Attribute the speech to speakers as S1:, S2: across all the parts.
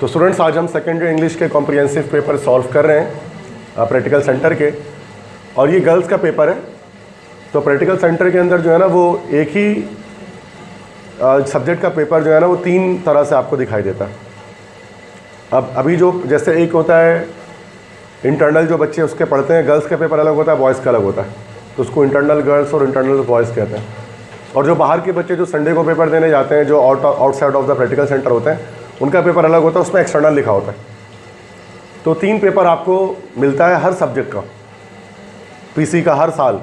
S1: तो स्टूडेंट्स आज हम सेकेंड ईयर इंग्लिश के कॉम्प्रिहेंसिव पेपर सॉल्व कर रहे हैं प्रैक्टिकल सेंटर के, और ये गर्ल्स का पेपर है। तो प्रैक्टिकल सेंटर के अंदर जो है ना वो एक ही सब्जेक्ट का पेपर जो है ना वो 3 तरह से आपको दिखाई देता है। अब अभी जो जैसे एक होता है इंटरनल, जो बच्चे उसके पढ़ते हैं, गर्ल्स का पेपर अलग होता है, बॉयज़ का अलग होता है, तो उसको इंटरनल गर्ल्स और इंटरनल बॉयज़ कहते हैं। और जो बाहर के बच्चे जो संडे को पेपर देने जाते हैं, जो outside of the practical centre होते हैं, उनका पेपर अलग होता है, उसमें एक्सटर्नल लिखा होता है। तो 3 पेपर आपको मिलता है हर सब्जेक्ट का, पीसी का हर साल,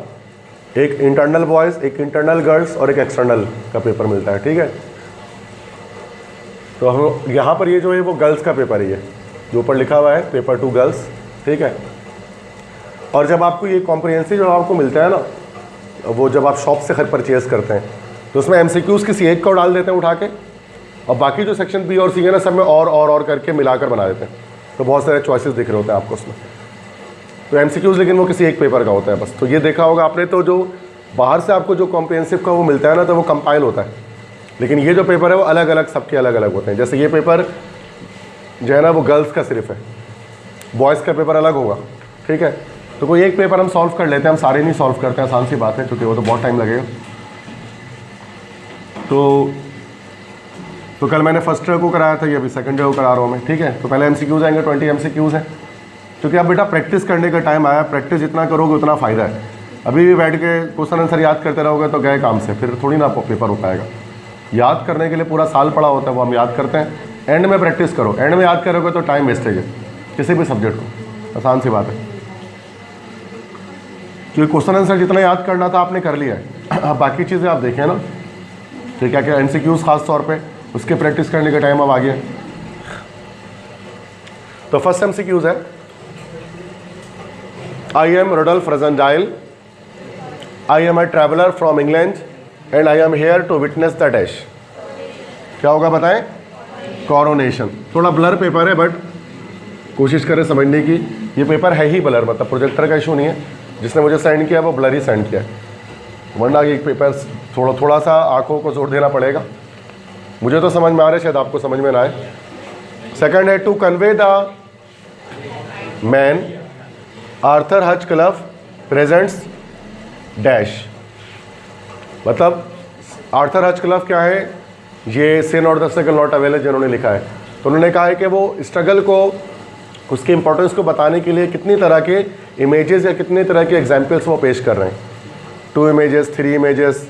S1: एक इंटरनल बॉयज़, एक इंटरनल गर्ल्स और एक एक्सटर्नल का पेपर मिलता है। ठीक है, तो हम यहाँ पर ये जो है वो गर्ल्स का पेपर ही है, जो ऊपर लिखा हुआ है पेपर 2 गर्ल्स। ठीक है, और जब आपको ये कॉम्प्रिहेंसिव जो आपको मिलता है ना, वो जब आप शॉप से परचेज़ करते हैं तो उसमें एमसीक्यूज़ किसी एक को डाल देते हैं उठा के, और बाकी जो सेक्शन बी और सी है ना, सब में और करके मिलाकर बना देते हैं। तो बहुत सारे चॉइसेस दिख रहे होते हैं आपको उसमें। तो एमसीक्यूज़ लेकिन वो किसी एक पेपर का होता है बस। तो ये देखा होगा आपने, तो जो बाहर से आपको जो कॉम्प्रिहेंसिव का वो मिलता है ना, तो वो कंपाइल होता है, लेकिन ये जो पेपर है वो अलग अलग, सबके अलग अलग होते हैं। जैसे ये पेपर जो है ना वो गर्ल्स का सिर्फ है, बॉयज़ का पेपर अलग होगा। ठीक है, तो कोई एक पेपर हम सॉल्व कर लेते हैं, हम सारे नहीं सॉल्व करते हैं, आसान सी बात है, क्योंकि वो तो बहुत टाइम लगेगा। तो कल मैंने फर्स्ट ईयर को कराया था, ये अभी सेकंड ईयर को करा रहा हूँ मैं। ठीक है, तो पहले एमसीक्यूज़ आएंगे, 20 एमसीक्यूज़ हैं, क्योंकि अब बेटा प्रैक्टिस करने का टाइम आया, प्रैक्टिस जितना करोगे उतना फ़ायदा है। अभी भी बैठ के क्वेश्चन आंसर याद करते रहोगे तो गए काम से, फिर थोड़ी ना पेपर हो पाएगा। याद करने के लिए पूरा साल पड़ा होता है, वो हम याद करते हैं, एंड में प्रैक्टिस करो। एंड में याद करोगे तो टाइम वेस्टेज है किसी भी सब्जेक्ट को, आसान सी बात है। क्योंकि क्वेश्चन आंसर जितना याद करना था आपने कर लिया है, अब बाकी चीज़ें आप देखें ना, तो क्या क्या एमसीक्यूज़ खास तौर पे उसके प्रैक्टिस करने का टाइम अब आ गया। तो फर्स्ट एमसीक्यूज़ है, I am Rudolf Rassendyll, I am a traveller from England and I am here to witness the dash. क्या होगा बताएं? कॉरोनेशन। थोड़ा ब्लर पेपर है, बट कोशिश करें समझने की। ये पेपर है ही ब्लर, मतलब प्रोजेक्टर का इशू नहीं है, जिसने मुझे सेंड किया वो ब्लर ही सेंड किया, वरना ये पेपर थोड़ा सा आंखों को जोर देना पड़ेगा। मुझे तो समझ में आ रहा है, शायद आपको समझ में ना आए। सेकंड है, to convey the man Arthur Hutch club presents dash. मतलब आर्थर हच क्लब क्या है? ये से not the struggle not available जिन्होंने लिखा है, तो उन्होंने कहा है कि वो स्ट्रगल को, उसके इंपॉर्टेंस को बताने के लिए कितनी तरह के इमेजेस या कितनी तरह के एग्जाम्पल्स वो पेश कर रहे हैं। 2 इमेजेस, 3 इमेजेस,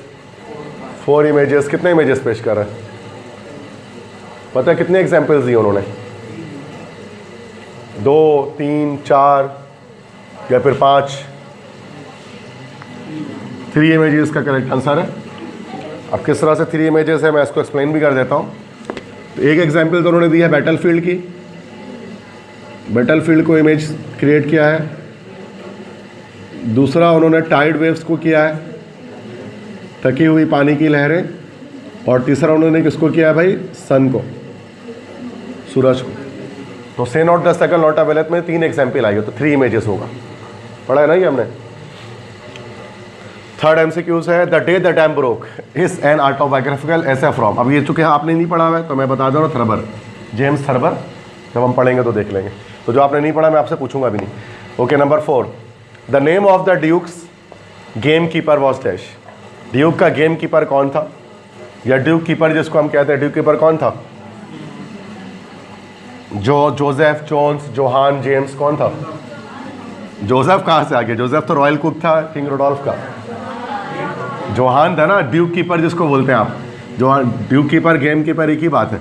S1: 4 इमेजेस, कितने इमेजेस पेश कर रहे हैं? पता है कितने एग्जाम्पल्स दिए उन्होंने? 2, 3, 4 या फिर 5? 3 इमेजेस का करेक्ट आंसर है। अब किस तरह से 3 इमेजेस है मैं इसको एक्सप्लेन भी कर देता हूँ। तो एक एग्जाम्पल तो उन्होंने दिया है बैटलफील्ड की, बैटलफील्ड को इमेज क्रिएट किया है। दूसरा उन्होंने टाइड वेव्स को किया है, थकी हुई पानी की लहरें। और तीसरा उन्होंने किसको किया है भाई? सन को, सूरज को। तो से not the struggle not available में 3 एग्जाम्पल आएगा, तो 3 इमेजेस होगा। पढ़ा है ना ये हमने। थर्ड एमसीक्यूज है, the day the dam broke is an autobiographical essay from. अब ये चूंकि आपने नहीं पढ़ा हुआ है तो मैं बता दे रहा हूँ, थर्बर, जेम्स थर्बर। जब हम पढ़ेंगे तो देख लेंगे, तो जो आपने नहीं पढ़ा मैं आपसे पूछूंगा भी नहीं। Okay, number 4, the name of the duke's game keeper was dash. Duke का गेम कीपर कौन था, या ड्यूक कीपर जिसको हम कहते हैं, ड्यूक कीपर कौन था? जोसेफ, जोन्स, जोहान, जेम्स, कौन था? जोसेफ कहाँ से आ गया? जोसेफ तो रॉयल कुक था किंग रोडोल्फ का। जोहान था ना ड्यूक कीपर जिसको बोलते हैं आप। Johan, duke keeper, game keeper एक ही बात है।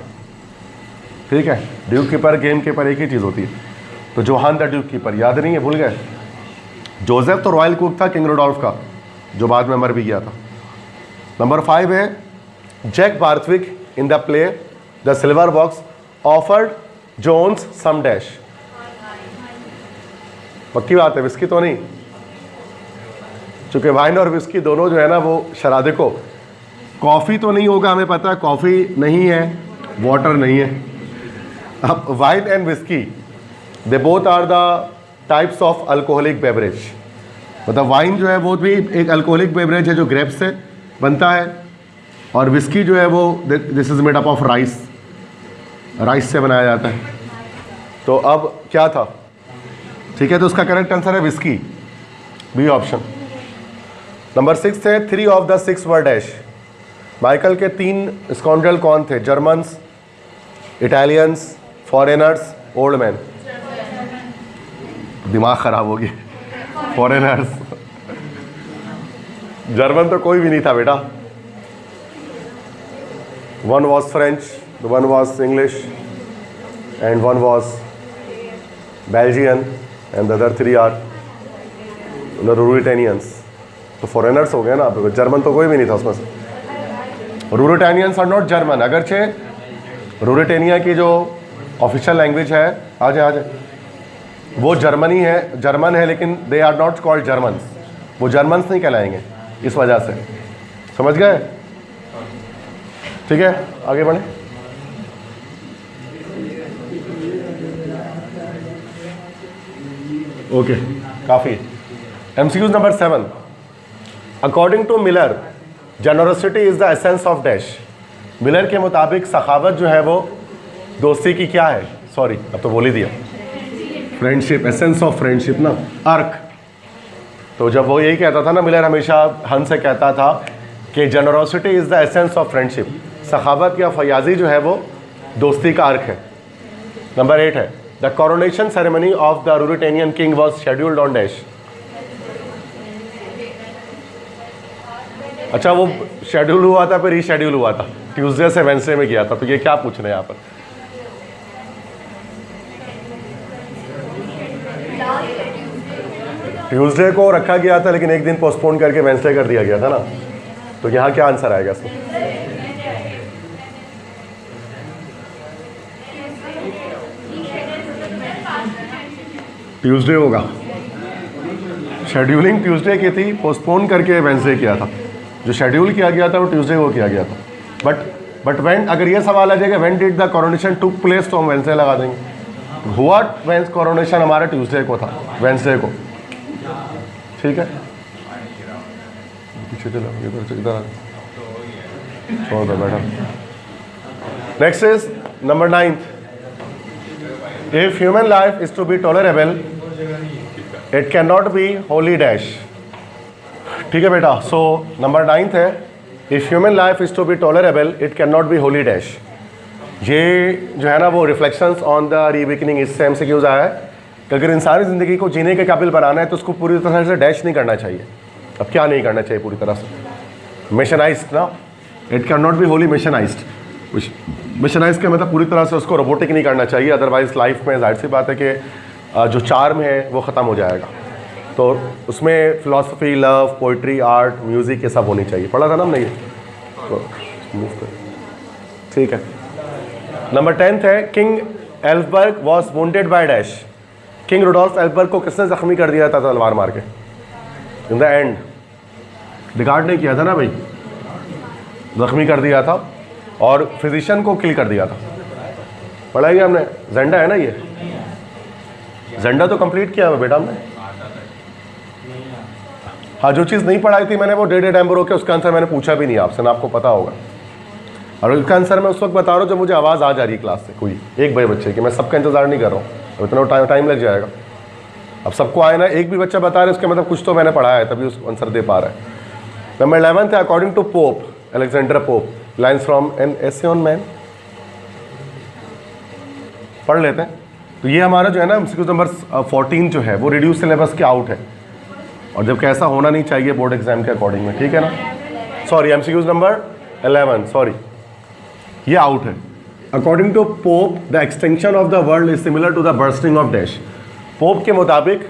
S1: ठीक है, ड्यूक कीपर, गेम कीपर एक ही चीज़ होती है। तो जोहान द ड्यूक कीपर, याद नहीं है, भूल गए? जोसेफ तो रॉयल कुक था किंग रोडोल्फ का, जो बाद में मर भी गया था। नंबर 5 है, Jack Barthwick in the play the silver box offered Jones some dash. पक्की बात है, विस्की तो नहीं, चूँकि वाइन और विस्की दोनों जो है ना वो शराबे को। कॉफ़ी तो नहीं होगा, हमें पता है कॉफ़ी नहीं है, वाटर नहीं है। अब wine and whisky they both are the types of alcoholic beverage. मतलब वाइन जो है वो भी एक अल्कोहलिक बेवरेज है जो ग्रेप्स से बनता है, और विस्की जो है वो this is made up of rice, rice से बनाया जाता है। तो अब क्या था? ठीक है, तो उसका करेक्ट आंसर है विस्की, बी ऑप्शन। नंबर 6 है 3 of the 6 were dash. Michael के 3 स्काउंड्रल कौन थे? Germans, Italians, foreigners, old man. दिमाग खराब हो गया। फॉरेनर्स। जर्मन तो कोई भी नहीं था बेटा। One was French, one was English and one was Belgian and the other 3 are Ruritanians. तो फॉरेनर्स हो गए ना, जर्मन तो कोई भी नहीं था उसमें से। रूरिटेनियंस आर नॉट जर्मन, अगरचे रूरिटेनिया की जो ऑफिशियल लैंग्वेज है, आ जाए वो जर्मनी है, जर्मन है, लेकिन they are not called Germans, वो जर्मन्स नहीं कहलाएंगे इस वजह से। समझ गए? ठीक है, आगे बढ़े। ओके, काफ़ी। MCQ number 7। According to Miller, generosity is the essence of dash. Miller के मुताबिक सखावत जो है वो दोस्ती की क्या है? सॉरी, अब तो बोल ही दिया। फ्रेंडशिप, एसेंस ऑफ फ्रेंडशिप ना, अर्क। तो जब वो यही कहता था ना, मिलर हमेशा हन से कहता था कि generosity is the essence of friendship. सखावत या फयाजी जो है वो दोस्ती का अर्क है। नंबर 8 है the coronation ceremony of the Ruritanian king was scheduled on dash. अच्छा, वो शेड्यूल हुआ था फिर रीशेड्यूल हुआ था, ट्यूसडे से वेंसडे में किया था। तो ये क्या पूछ रहे हैं यहाँ पर? ट्यूसडे को रखा गया था लेकिन एक दिन पोस्टपोन करके वेंसडे कर दिया गया था ना। तो यहाँ क्या आंसर आएगा इसमें? ट्यूसडे होगा। शेड्यूलिंग ट्यूसडे की थी, पोस्टपोन करके वेंसडे किया था। जो शेड्यूल किया गया था वो ट्यूसडे को किया गया था। बट व्हेन, अगर ये सवाल आ जाएगा when did the coronation took place, तो हम वेंसडे लगा देंगे। हुआ वेंस कोरोनेशन हमारा ट्यूसडे को था, वेंसडे को। ठीक है, पीछे चलो, इधर छोड़ दो madam. Next is number 9। If human life is to be tolerable it can not be holy dash. ठीक है बेटा, सो नंबर 9 है if human life is to be tolerable it can not be holy dash. ये जो है ना वो reflections on the reawakening, इससे MCQs आया है कि अगर इंसानी ज़िंदगी को जीने के काबिल बनाना है तो उसको पूरी तरह से डैश नहीं करना चाहिए। अब क्या नहीं करना चाहिए पूरी तरह से? मिशनाइज्ड ना, it can not be wholly mechanised. Mechanised का मतलब पूरी तरह से उसको रोबोटिक नहीं करना चाहिए, अदरवाइज लाइफ में जाहिर सी बात है कि जो चार्म है वो ख़त्म हो जाएगा। तो उसमें philosophy, love, poetry, art, music ये सब होनी चाहिए। पढ़ा था ना हमने ये, तो ठीक है। नंबर 10 है king Elphberg was wounded by dash. King Rudolf Elphberg को किसने ज़ख्मी कर दिया था तलवार मार के? इन द एंड रिगार्ड नहीं किया था ना भाई, ज़ख्मी कर दिया था और फिजिशियन को किल कर दिया था। पढ़ा गया हमने, जेंडा है ना ये, जेंडा तो कंप्लीट किया है बेटा हमने। हाँ, जो चीज़ नहीं पढ़ाई थी मैंने वो डेढ़ टाइम पर रोके, उसका आंसर मैंने पूछा भी नहीं आपसे ना, आपको पता होगा। और उसका आंसर मैं उस वक्त बता रहा हूँ जब मुझे आवाज़ आ जा रही है क्लास से कोई एक भाई बच्चे की। मैं सबका इंतज़ार नहीं कर रहा हूँ, इतना टाइम लग जाएगा। अब सबको आए ना, एक भी बच्चा बता रहा है उसके मतलब कुछ तो मैंने पढ़ाया है तभी उस आंसर दे पा रहा है। नंबर 11 है according to Pope Alexander Pope, lines from an essay on man. पढ़ लेते हैं। तो ये हमारा जो है ना MCQ नंबर 14 जो है वो रिड्यूस सिलेबस के आउट है, और जबकि ऐसा होना नहीं चाहिए बोर्ड एग्जाम के अकॉर्डिंग में, ठीक है ना। सॉरी, MCQ नंबर 11, सॉरी, ये आउट है। According to Pope the extension of the world is similar to the bursting of dash. Pope के मुताबिक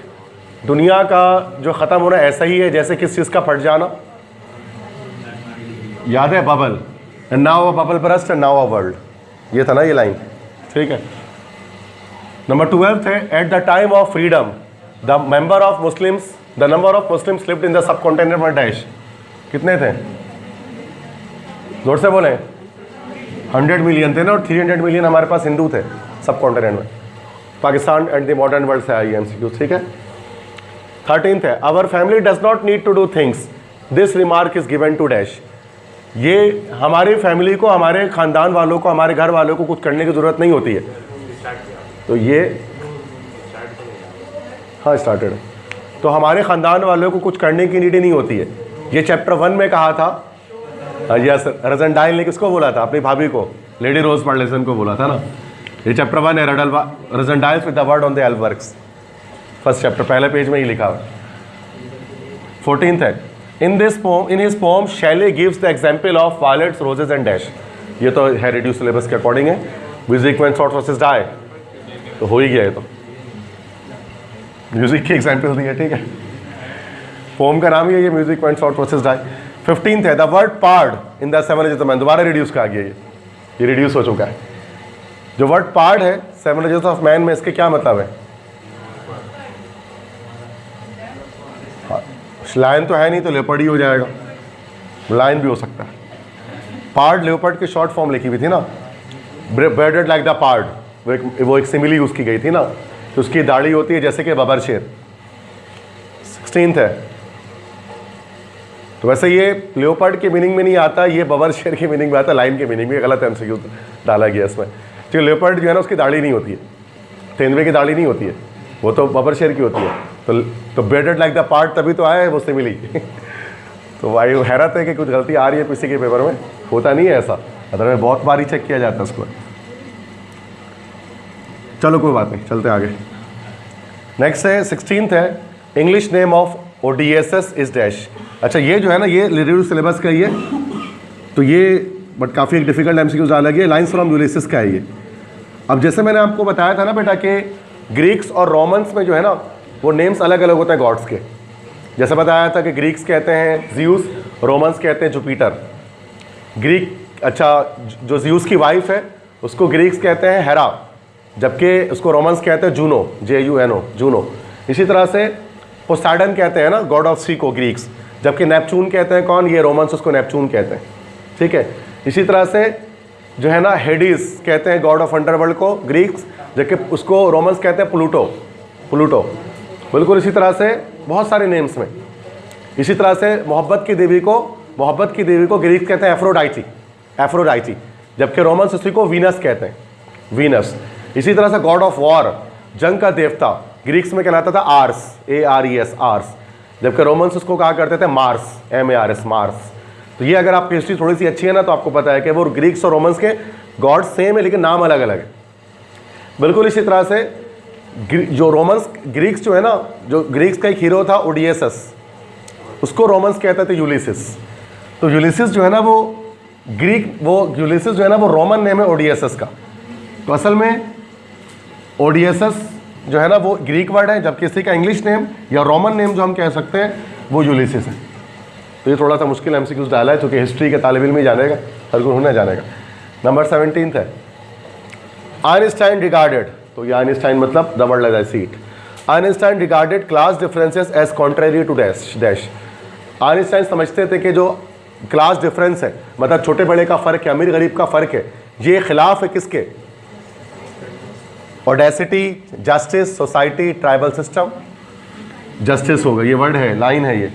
S1: दुनिया का जो ख़त्म होना ऐसा ही है जैसे किस चीज़ का फट जाना, याद है, bubble. And now a bubble burst and now a world, ये था ना ये लाइन, ठीक है। नंबर 12 है at the time of freedom the number of Muslims lived in the sub continent में डैश। कितने थे? जोर से बोलें। 100 मिलियन थे ना, और 300 मिलियन हमारे पास हिंदू थे सब कॉन्टिनेंट में। Pakistan and the modern world से आई MCQ, ठीक है। 13 है our family does not need to do things, this remark is given to dash. ये हमारी फैमिली को, हमारे ख़ानदान वालों को, हमारे घर वालों को कुछ करने की ज़रूरत नहीं होती है। तो ये हाँ स्टार्टेड। तो हमारे ख़ानदान वालों को कुछ करने की नीड ही नहीं होती है। ये चैप्टर 1 में कहा था। यस, रजनडाइल ने किसको बोला था? अपनी भाभी को, लेडी रोज पार्लेसन को बोला था ना। ये चैप्टर 1 है, Rassendyll with the word on the Elphbergs, first chapter, पहले पेज में ही लिखा हुआ। 14th है, in his poem Shelley gives the example of violets, roses and dash. ये तो है रिड्यूस सिलेबस के अकॉर्डिंग है। Music when soft voices die, तो हो ही गया है। तो म्यूजिक की एग्जाम्पल दी है, ठीक है। पोम का नाम ही है ये, music when soft voices die. 15th है, the word pard in the 7 ages of man, दोबारा रिड्यूस का आ गया ये रिड्यूस हो चुका है। जो वर्ड पार्ड है 7 एजेस ऑफ मैन में, इसके क्या मतलब है? लायन तो है नहीं, तो लेपर्ड ही हो जाएगा। लायन भी हो सकता है। पार्ड लेपर्ड की शॉर्ट फॉर्म लिखी हुई थी ना, बेडेड लाइक द पार्ड, वो एक सिमिली यूज की गई थी ना, तो उसकी दाढ़ी होती है जैसे कि बबर शेर। 16th है, तो वैसे ये लेपर्ड के मीनिंग में नहीं आता, ये बबर शेर के मीनिंग में आता, लाइन के मीनिंग में। गलत एमसीक्यू डाला गया इसमें। तो लेपर्ड जो है ना, उसकी दाढ़ी नहीं होती है, तेंदुए की दाढ़ी नहीं होती है, वो तो बबर शेर की होती है। तो बेडेड लाइक द पार्ट तभी तो आया है वो सिमिली। तो भाई हैरत है कि कुछ गलती आ रही है किसी के पेपर में, होता नहीं है ऐसा, अदरवाइज बहुत बार ही चेक किया जाता है उसको। चलो कोई बात नहीं, चलते आगे। नेक्स्ट है 16th है, English name of Odysseus is dash. अच्छा, ये जो है ना, ये रिड्यूस सिलेबस का ही है, तो ये बट काफ़ी एक डिफिकल्ट एमसीक्यूज डाला गया। लाइन्स फ्रॉम यूलिसिस का है ये। अब जैसे मैंने आपको बताया था ना बेटा कि ग्रीक्स और रोमन्स में जो है ना, वो नेम्स अलग अलग होते हैं गॉड्स के। जैसे बताया था कि ग्रीक्स कहते हैं ज़्यूस, रोमन्स कहते हैं जुपिटर। ग्रीक, अच्छा, जो ज़्यूस की वाइफ है उसको ग्रीक्स कहते हैं हेरा, जबकि उसको रोमन्स कहते हैं जूनो, JUNO, जूनो। इसी तरह से पोसाइडन कहते हैं ना गॉड ऑफ सी को ग्रीक्स, जबकि नेपचून कहते हैं कौन? ये रोमन्स उसको नेपचून कहते हैं, ठीक है। इसी तरह से जो है ना, हेडिस कहते हैं गॉड ऑफ अंडरवर्ल्ड को ग्रीक्स, जबकि उसको रोमन्स कहते हैं प्लूटो। बिल्कुल इसी तरह से बहुत सारे नेम्स में। इसी तरह से मोहब्बत की देवी को ग्रीक्स कहते हैं एफ्रोडाइटी, जबकि रोमन्स उसी को वीनस कहते हैं, वीनस। इसी तरह से गॉड ऑफ वॉर, जंग का देवता, ग्रीक्स में कहलाता था आर्स, ARES, आर्स, जबकि रोमन्स उसको कहा करते थे मार्स, MARS, मार्स। तो ये अगर आपकी हिस्ट्री थोड़ी सी अच्छी है ना, तो आपको पता है कि वो ग्रीक्स और रोमन्स के गॉड सेम है, लेकिन नाम अलग अलग है। बिल्कुल इसी तरह से जो रोमन्स, ग्रीक्स जो है ना, जो ग्रीक्स का एक हीरो था ओडियसस, उसको रोमन्स कहते थे यूलिसिस। तो यूलिसिस जो है ना वो यूलिसिस जो है ना वो रोमन नेम है ओडियसस का। तो असल में ओडियसस जो है ना वो ग्रीक वर्ड है, जबकि इसी का इंग्लिश नेम या रोमन नेम जो हम कह सकते हैं वो यूलिसिस है। तो ये थोड़ा सा मुश्किल एमसीक्यूज डाला है, क्योंकि हिस्ट्री के तालिब इल्म ही जानेगा, हर कोई होना जानेगा। नंबर 17th है, आइंस्टाइन रिगार्डेड, तो ये आइंस्टाइन मतलब the world as I see it. Einstein regarded class differences as contrary to dash. Einstein समझते थे कि जो क्लास डिफरेंस है, मतलब छोटे बड़े का फ़र्क है, अमीर गरीब का फ़र्क है, ये खिलाफ है किसके? Audacity, justice, society, tribal system. Justice होगा, ये वर्ड है, लाइन है ये,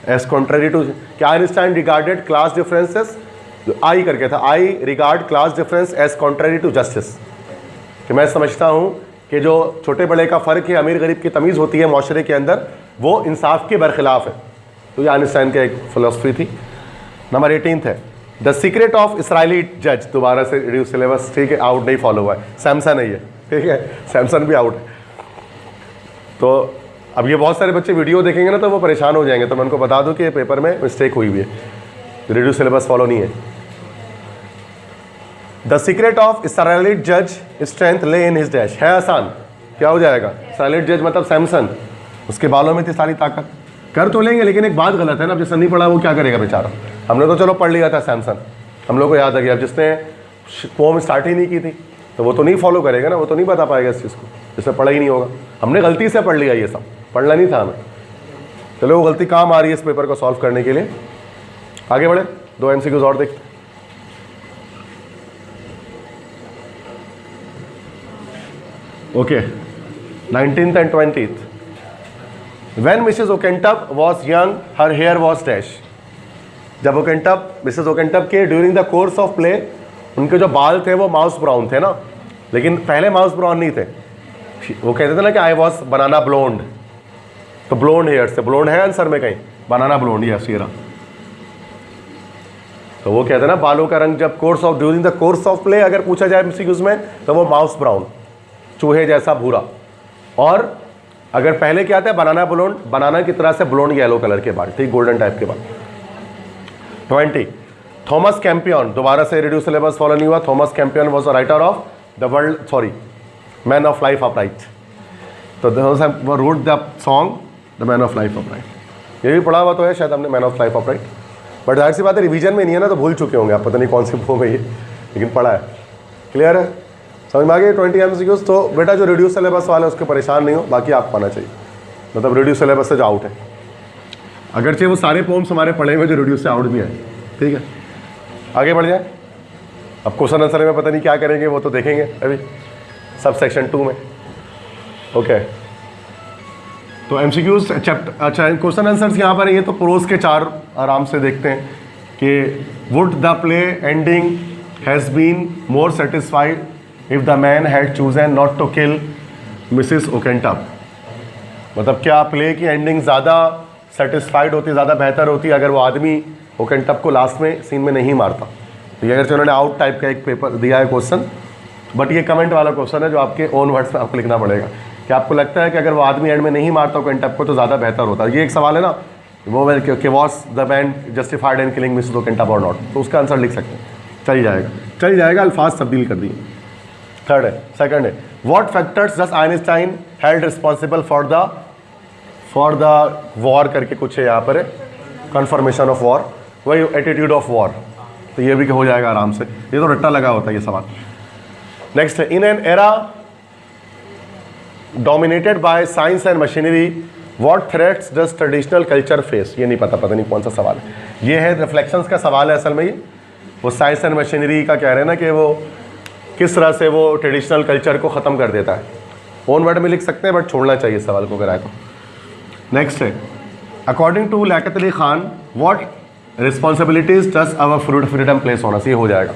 S1: एज कॉन्ट्रेरी टू। क्या Einstein regarded class differences, I करके था, I regard class difference as contrary to justice, कि मैं समझता हूँ कि जो छोटे बड़े का फ़र्क है, अमीर गरीब की तमीज़ होती है माशरे के अंदर, वो इंसाफ के बरखिलाफ़ है। तो ये आइंस्टाइन की एक फ़िलासफ़ी थी। नंबर 18th है, द सीक्रेट ऑफ इसराइली जज, दोबारा से रिड्यूस सिलेबस, ठीक है, आउट नहीं फॉलो हुआ है, सैमसन है ये, ठीक है, सैमसन भी आउट है। तो अब ये बहुत सारे बच्चे वीडियो देखेंगे ना तो वो परेशान हो जाएंगे, तो मैं उनको बता दूं कि ये पेपर में मिस्टेक हुई हुई है, रिड्यूस सिलेबस फॉलो नहीं है। द सीक्रेट ऑफ इसराइलिट जज स्ट्रेंथ ले इन हिज डैश, है आसान, क्या हो जाएगा? इसराइलिट जज मतलब सैमसन, उसके बालों में थी सारी ताकत। कर तो लेंगे, लेकिन एक बात गलत है ना, अब जिसने नहीं पढ़ा वो क्या करेगा बेचारा। हमने तो चलो पढ़ लिया था सैमसन, हम लोग को याद आ गया। अब जिसने पोम स्टार्ट ही नहीं की थी तो वो तो नहीं फॉलो करेगा ना, वो तो नहीं बता पाएगा इस चीज़ को, जिसने पढ़ा ही नहीं होगा। हमने गलती से पढ़ लिया, ये सब पढ़ना नहीं था हमें। चलो वो गलती काम आ रही है इस पेपर को सॉल्व करने के लिए। आगे बढ़े, 2 MCQs और देखते। Okay, 19th and 20th. When Mrs. O'Kentup was young, her hair was dash. जब मिसेस ओकेंटप के during the course of play उनके जो बाल थे वो माउस ब्राउन थे ना, लेकिन पहले माउस ब्राउन नहीं थे, वो कहते थे ना कि आई वॉज बनाना ब्लोंड, तो ब्लोंड हेयर से ब्लोंड है आंसर में कहीं, बनाना ब्लोंड, यस ये रहा। तो वो कहते हैं ना बालों का रंग जब course of during the course of play अगर पूछा जाए एमसीक्यूज में तो वो माउस ब्राउन, चूहे जैसा भूरा। और अगर पहले क्या था बनाना ब्लोंड, बनाना की तरह से ब्लोंड येलो कलर के बाल, ठीक गोल्डन टाइप के बाल। 20 थॉमस कैंपियन, दोबारा से रिड्यूस सिलेबस फॉलो नहीं हुआ। Thomas Campion was a writer of the world sorry man of life upright, तो वो wrote the song the man of life upright. ये भी पढ़ा हुआ तो है शायद हमने man of life upright, but जाहिर सी बात है रिवीजन में नहीं है ना, तो भूल चुके होंगे आप, पता नहीं कौन सी बुक में ये, लेकिन पढ़ा है। क्लियर है, समझ में आ गई 20 MCQs। तो बेटा जो रिड्यूस सिलेबस वाले उसके परेशान नहीं हो, बाकी आपको आना चाहिए, मतलब रिड्यूस सिलेबस से जो आउट है, अगरचे वो सारे पोम्स हमारे पढ़े हुए जो रिड्यूस से आउट भी है। ठीक है, आगे बढ़ जाए। अब क्वेश्चन आंसर में पता नहीं क्या करेंगे, वो तो देखेंगे अभी सब सेक्शन 2 में। ओके, तो MCQs चैप्टर, अच्छा क्वेश्चन आंसर्स यहाँ पर ये तो प्रोज के 4 आराम से देखते हैं कि would the play ending has been more satisfied if the man had chosen not to kill Mrs ओकेंटप, मतलब क्या प्ले की एंडिंग ज़्यादा सेटिस्फाइड होती, ज़्यादा बेहतर होती अगर वो आदमी ओकेंटप को लास्ट में सीन में नहीं मारता। तो ये अगर उन्होंने आउट टाइप का एक पेपर दिया है क्वेश्चन, बट ये कमेंट वाला क्वेश्चन है जो आपके ओन वर्ड्स में आपको लिखना पड़ेगा कि आपको लगता है कि अगर वो आदमी एंड में नहीं मारता ओकेंटप को तो ज़्यादा बेहतर होता। ये एक सवाल है ना, वो कि was the man justified in killing Mrs ओकेंटप और नॉट, तो उसका आंसर लिख सकते हैं, चल जाएगा, अल्फाज तब्दील कर दिए। थर्ड है, सेकंड है, what factors does Einstein held responsible for the war करके कुछ है यहाँ पर, कन्फर्मेशन ऑफ वॉर, वही एटीट्यूड ऑफ वॉर, तो ये भी हो जाएगा आराम से, ये तो रट्टा लगा होता है ये सवाल। नेक्स्ट है, in an era dominated by science and machinery what threats does traditional culture face, ये नहीं पता नहीं कौन सा सवाल है, ये है रिफ्लेक्शंस का सवाल है असल में। ये वो साइंस एंड मशीनरी का कह रहे हैं ना कि वो किस तरह से वो ट्रेडिशनल कल्चर को ख़त्म कर देता है। ओन वर्ड में लिख सकते हैं बट छोड़ना चाहिए सवाल को कराए तो। नेक्स्ट है, according to Liaquat Ali Khan what responsibilities does our freedom place on us, ये हो जाएगा।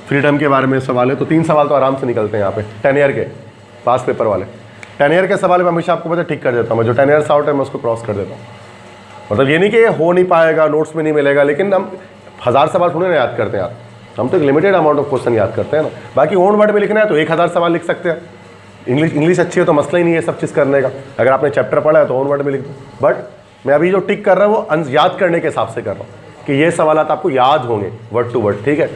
S1: फ्रीडम के बारे में सवाल है, तो 3 सवाल तो आराम से निकलते हैं यहाँ पे 10 ईयर के पास पेपर वाले। 10 ईयर के सवाल में हमेशा आपको पता ठीक कर देता हूँ मैं, जो 10 ईयर्स आउट है मैं उसको क्रॉस कर देता हूँ। मतलब ये नहीं कि ये हो नहीं पाएगा, नोट्स में नहीं मिलेगा, लेकिन हम 1000 सवाल थोड़े ना याद करते हैं यार, हम तो एक लिमिटेड अमाउंट ऑफ क्वेश्चन याद करते हैं ना। बाकी ओन वर्ड में लिखना है तो 1000 सवाल लिख सकते हैं, इंग्लिश अच्छी है तो मसला ही नहीं है सब चीज़ करने का, अगर आपने चैप्टर पढ़ा है तो ओन वर्ड में लिख दो। बट मैं अभी जो टिक कर रहा हूँ वो याद करने के हिसाब से कर रहा हूँ कि ये सवाल आपको याद होंगे वर्ड टू वर्ड। ठीक है,